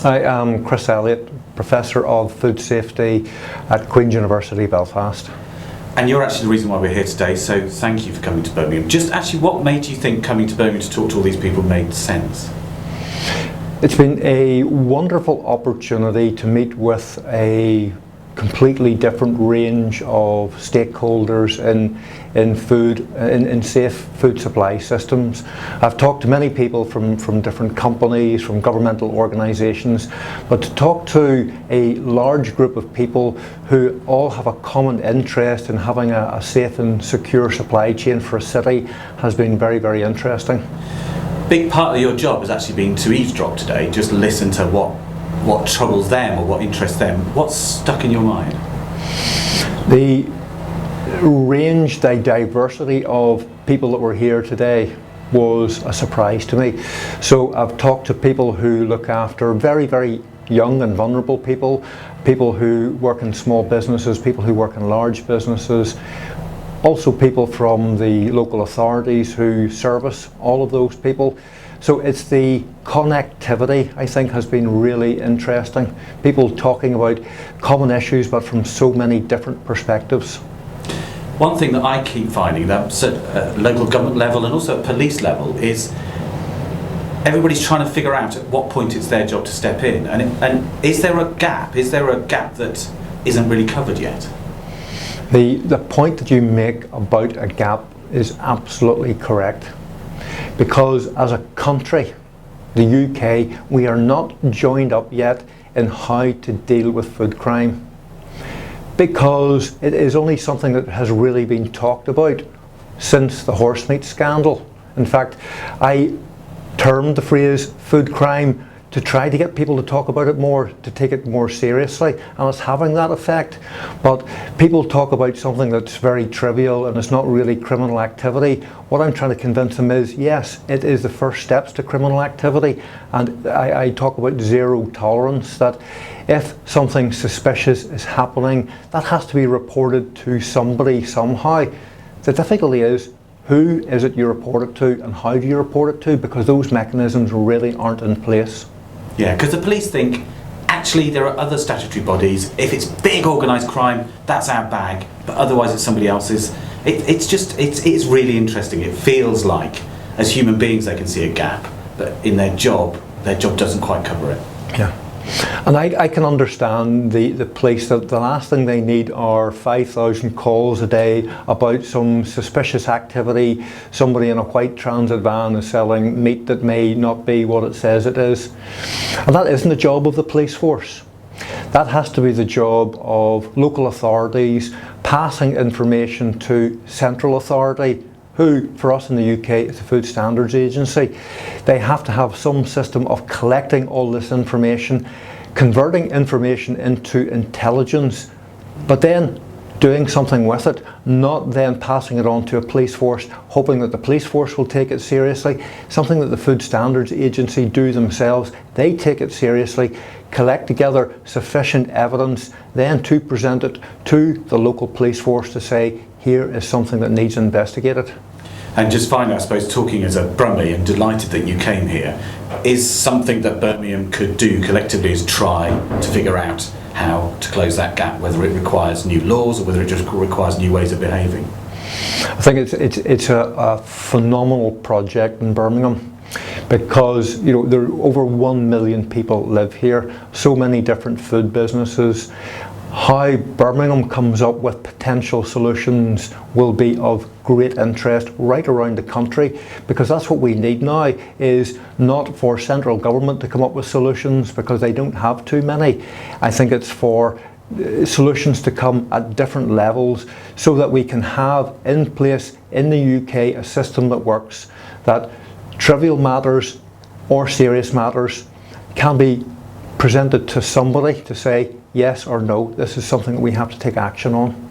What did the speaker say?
I am Chris Elliott, Professor of Food Safety at Queen's University, Belfast. And you're actually the reason why we're here today, so thank you for coming to Birmingham. Just actually, what made you think coming to Birmingham to talk to all these people made sense? It's been a wonderful opportunity to meet with a completely different range of stakeholders in safe food supply systems. I've talked to many people from different companies, from governmental organisations, but to talk to a large group of people who all have a common interest in having a safe and secure supply chain for a city has been very, very interesting. Big part of your job has actually been to eavesdrop today, just listen to what troubles them or what interests them. What's stuck in your mind? The range, the diversity of people that were here today was a surprise to me. So I've talked to people who look after very, very young and vulnerable people, people who work in small businesses, people who work in large businesses, also people from the local authorities who service all of those people. So it's the connectivity, I think, has been really interesting. People talking about common issues but from so many different perspectives. One thing that I keep finding that at local government level and also at police level is everybody's trying to figure out at what point it's their job to step in. And is there a gap? Is there a gap that isn't really covered yet? The point that you make about a gap is absolutely correct. Because as a country, the UK, we are not joined up yet in how to deal with food crime. Because it is only something that has really been talked about since the horsemeat scandal. In fact, I termed the phrase food crime to try to get people to talk about it more, to take it more seriously, and it's having that effect. But people talk about something that's very trivial and it's not really criminal activity. What I'm trying to convince them is, yes, it is the first steps to criminal activity, and I talk about zero tolerance, that if something suspicious is happening, that has to be reported to somebody somehow. The difficulty is, who is it you report it to and how do you report it to, because those mechanisms really aren't in place. Yeah, because the police think, actually there are other statutory bodies, if it's big organised crime, that's our bag, but otherwise it's somebody else's. It's really interesting. It feels like, as human beings they can see a gap, but in their job doesn't quite cover it. Yeah. And I can understand the police, that the last thing they need are 5,000 calls a day about some suspicious activity. Somebody in a white transit van is selling meat that may not be what it says it is. And that isn't the job of the police force. That has to be the job of local authorities passing information to central authority, who for us in the UK is the Food Standards Agency. They have to have some system of collecting all this information, converting information into intelligence, but then doing something with it, not then passing it on to a police force, hoping that the police force will take it seriously. Something that the Food Standards Agency do themselves. They take it seriously, collect together sufficient evidence, then to present it to the local police force to say, here is something that needs investigated. And just finally, I suppose, talking as a Brummie and delighted that you came here, is something that Birmingham could do collectively is try to figure out how to close that gap, whether it requires new laws or whether it just requires new ways of behaving. I think it's a phenomenal project in Birmingham, because there are over 1 million people live here, so many different food businesses. How Birmingham comes up with potential solutions will be of great interest right around the country, because that's what we need now, is not for central government to come up with solutions because they don't have too many. I think it's for solutions to come at different levels so that we can have in place in the UK a system that works, that trivial matters or serious matters can be presented to somebody to say yes or no, this is something that we have to take action on.